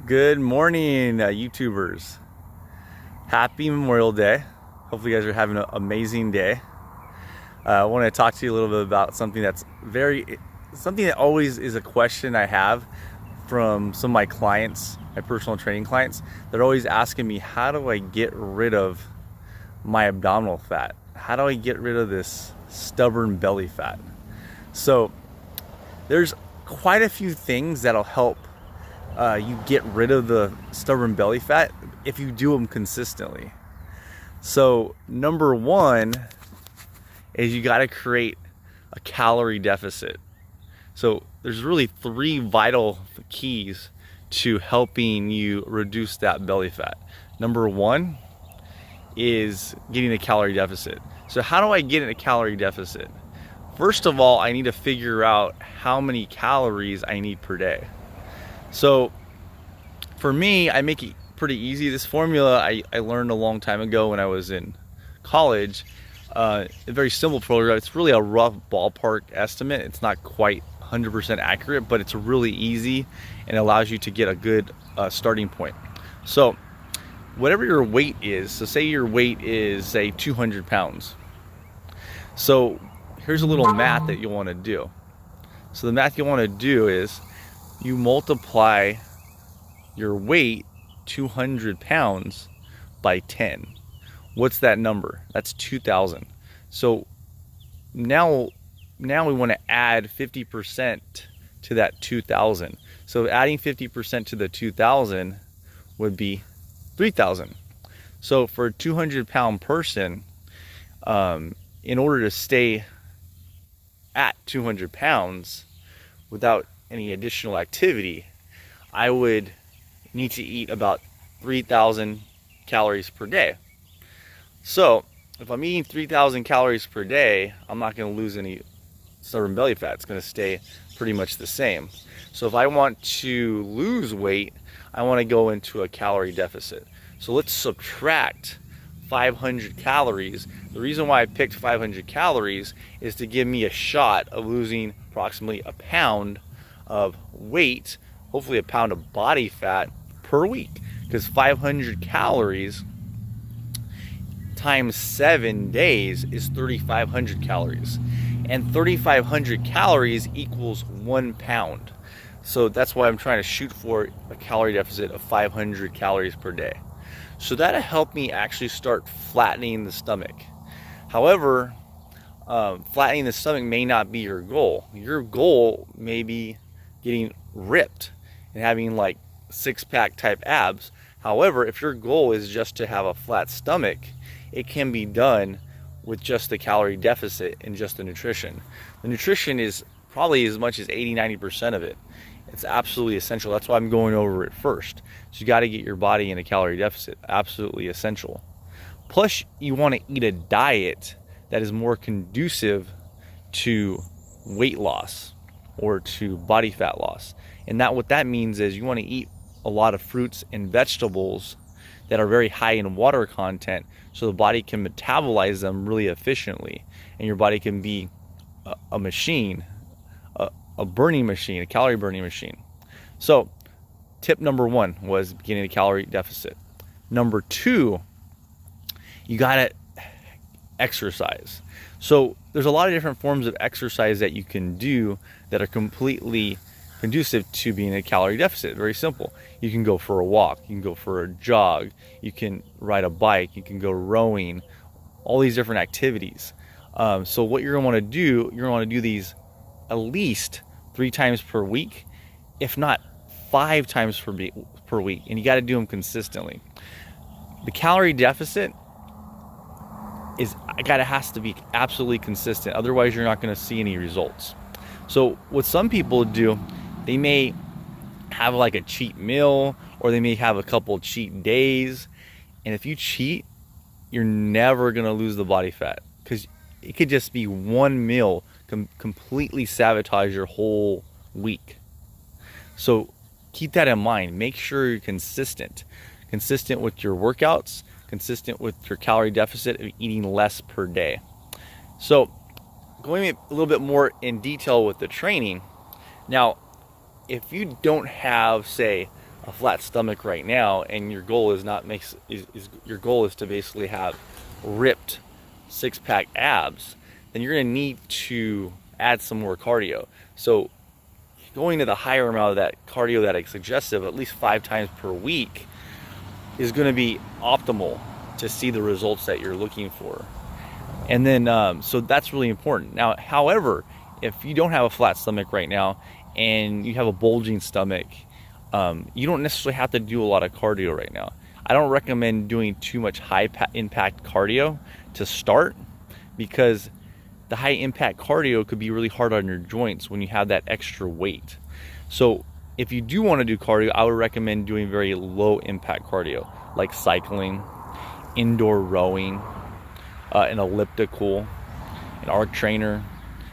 Good morning, YouTubers. Happy Memorial Day. Hopefully you guys are having an amazing day. I want to talk to you a little bit about something something that always is a question I have from some of my clients, my personal training clients. They're always asking me, how do I get rid of my abdominal fat? How do I get rid of this stubborn belly fat? So there's quite a few things that'll help you get rid of the stubborn belly fat if you do them consistently. So number one is you got to create a calorie deficit. So there's really three vital keys to helping you reduce that belly fat. Number one is getting a calorie deficit. So how do I get in a calorie deficit? First of all, I need to figure out how many calories I need per day. So for me, I make it pretty easy. This formula I learned a long time ago when I was in college. A very simple program. It's really a rough ballpark estimate. It's not quite 100% accurate, but it's really easy and allows you to get a good starting point. So whatever your weight is, so say your weight is, say, 200 pounds. So here's a little math that you'll want to do. So the math you want to do is you multiply your weight, 200 pounds, by 10. What's that number? That's 2,000. So now we want to add 50% to that 2,000. So adding 50% to the 2,000 would be 3,000. So for a 200-pound person, in order to stay at 200 pounds without any additional activity, I would need to eat about 3,000 calories per day. So if I'm eating 3,000 calories per day, I'm not going to lose any stubborn belly fat. It's going to stay pretty much the same. So if I want to lose weight, I want to go into a calorie deficit. So let's subtract 500 calories. The reason why I picked 500 calories is to give me a shot of losing approximately a pound of weight, hopefully a pound of body fat per week, because 500 calories times 7 days is 3,500 calories, and 3,500 calories equals 1 pound. So that's why I'm trying to shoot for a calorie deficit of 500 calories per day. So that'll help me actually start flattening the stomach. However, flattening the stomach may not be your goal. Your goal may be getting ripped and having like six-pack type abs. However, if your goal is just to have a flat stomach, it can be done with just the calorie deficit and just the nutrition. The nutrition is probably as much as 80-90% of it. It's absolutely essential. That's why I'm going over it first. So you got to get your body in a calorie deficit. Absolutely essential. Plus, you want to eat a diet that is more conducive to weight loss or to body fat loss. And what that means is you want to eat a lot of fruits and vegetables that are very high in water content, so the body can metabolize them really efficiently, and your body can be a machine, a burning machine, a calorie burning machine. So tip number one was getting a calorie deficit. Number two, you gotta exercise. So there's a lot of different forms of exercise that you can do that are completely conducive to being in a calorie deficit. Very simple. You can go for a walk, you can go for a jog, you can ride a bike, you can go rowing, all these different activities. So what you're gonna want to do, you're gonna want to do these at least 3 times per week, if not 5 times per week, and you got to do them consistently. The calorie deficit has to be absolutely consistent, otherwise you're not going to see any results. So what some people do, they may have like a cheat meal, or they may have a couple cheat days, and if you cheat, you're never going to lose the body fat, because it could just be one meal completely sabotage your whole week. So keep that in mind. Make sure you're consistent with your workouts, consistent with your calorie deficit, of eating less per day. So going a little bit more in detail with the training. Now, if you don't have, say, a flat stomach right now, and your goal is your goal is to basically have ripped six-pack abs, then you're going to need to add some more cardio. So going to the higher amount of that cardio that I suggested, at least 5 times per week, is going to be optimal to see the results that you're looking for. And then so that's really important. Now, however, if you don't have a flat stomach right now and you have a bulging stomach, you don't necessarily have to do a lot of cardio right now. I don't recommend doing too much high impact cardio to start, because the high impact cardio could be really hard on your joints when you have that extra weight. So if you do want to do cardio, I would recommend doing very low impact cardio, like cycling, indoor rowing, an elliptical, an arc trainer,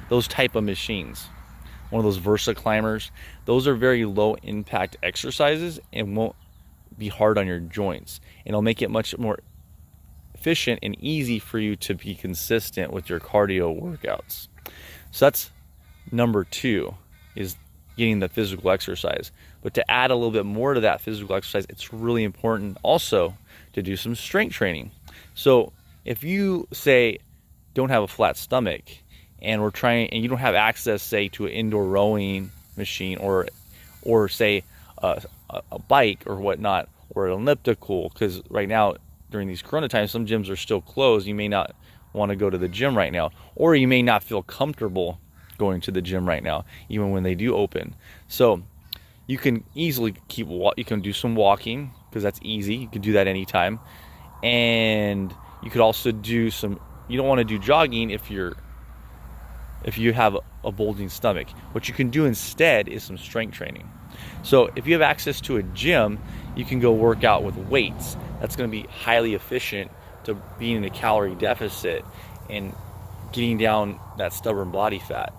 those type of machines. One of those Versa climbers. Those are very low impact exercises and won't be hard on your joints. And it'll make it much more efficient and easy for you to be consistent with your cardio workouts. So that's number 2, is getting the physical exercise. But to add a little bit more to that physical exercise, it's really important also to do some strength training. So if you say don't have a flat stomach and you don't have access, say, to an indoor rowing machine or say a bike or whatnot, or an elliptical, because right now during these corona times some gyms are still closed, you may not want to go to the gym right now, or you may not feel comfortable going to the gym right now even when they do open. So you can easily you can do some walking, because that's easy. You can do that anytime. And you could also do some, you don't want to do jogging if you have a bulging stomach. What you can do instead is some strength training. So if you have access to a gym, you can go work out with weights. That's going to be highly efficient to being in a calorie deficit and getting down that stubborn body fat.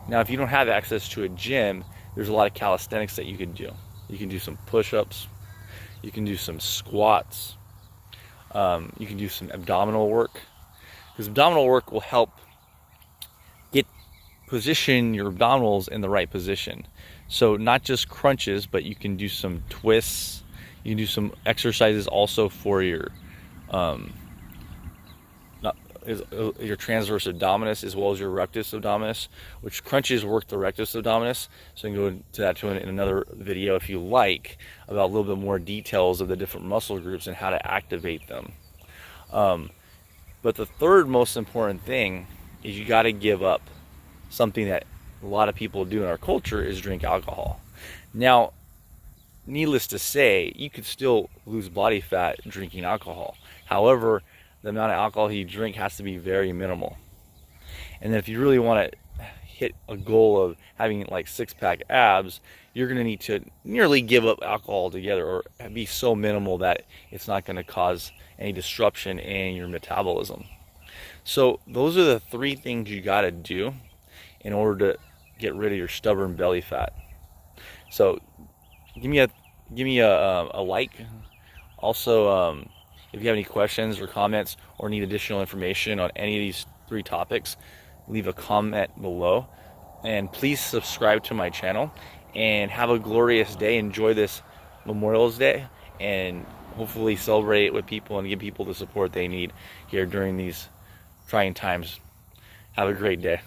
Now, if you don't have access to a gym, there's a lot of calisthenics that you can do. You can do some push-ups, you can do some squats, you can do some abdominal work, because abdominal work will help position your abdominals in the right position. So not just crunches, but you can do some twists. You can do some exercises also for your transverse abdominis as well as your rectus abdominis, which crunches work the rectus abdominis. So you can go into that in another video if you like, about a little bit more details of the different muscle groups and how to activate them. But the third most important thing is you got to give up something that a lot of people do in our culture, is drink alcohol. Now, needless to say, you could still lose body fat drinking alcohol. However, the amount of alcohol you drink has to be very minimal. And then if you really want to hit a goal of having like 6-pack abs, you're going to need to nearly give up alcohol altogether, or be so minimal that it's not going to cause any disruption in your metabolism. So those are the 3 things you got to do in order to get rid of your stubborn belly fat. So give me a like. Also, if you have any questions or comments or need additional information on any of these 3 topics, leave a comment below. And please subscribe to my channel, and have a glorious day. Enjoy this Memorial's Day, and hopefully celebrate it with people and give people the support they need here during these trying times. Have a great day.